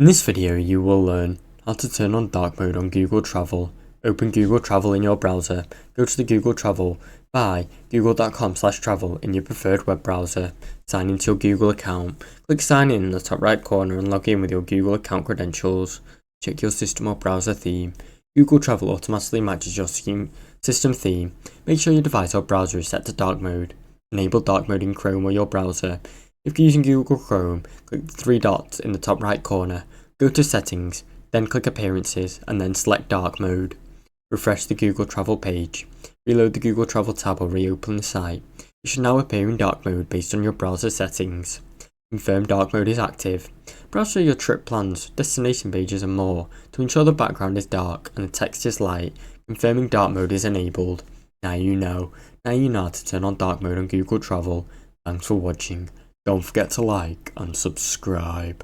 In this video you will learn how to turn on dark mode on Google Travel. Open Google Travel in your browser, go to the Google Travel by google.com/travel in your preferred web browser, sign into your Google account, click sign in the top right corner and log in with your Google account credentials. Check your system or browser theme. Google Travel automatically matches your system theme. Make sure your device or browser is set to dark mode. Enable dark mode in Chrome or your browser. If you're using Google Chrome, click the three dots in the top right corner, go to Settings, then click Appearances and then select Dark Mode. Refresh the Google Travel page. Reload the Google Travel tab or reopen the site. It should now appear in dark mode based on your browser settings. Confirm dark mode is active. Browse through your trip plans, destination pages and more to ensure the background is dark and the text is light. Confirming dark mode is enabled. Now you know how to turn on dark mode on Google Travel. Thanks for watching. Don't forget to like and subscribe.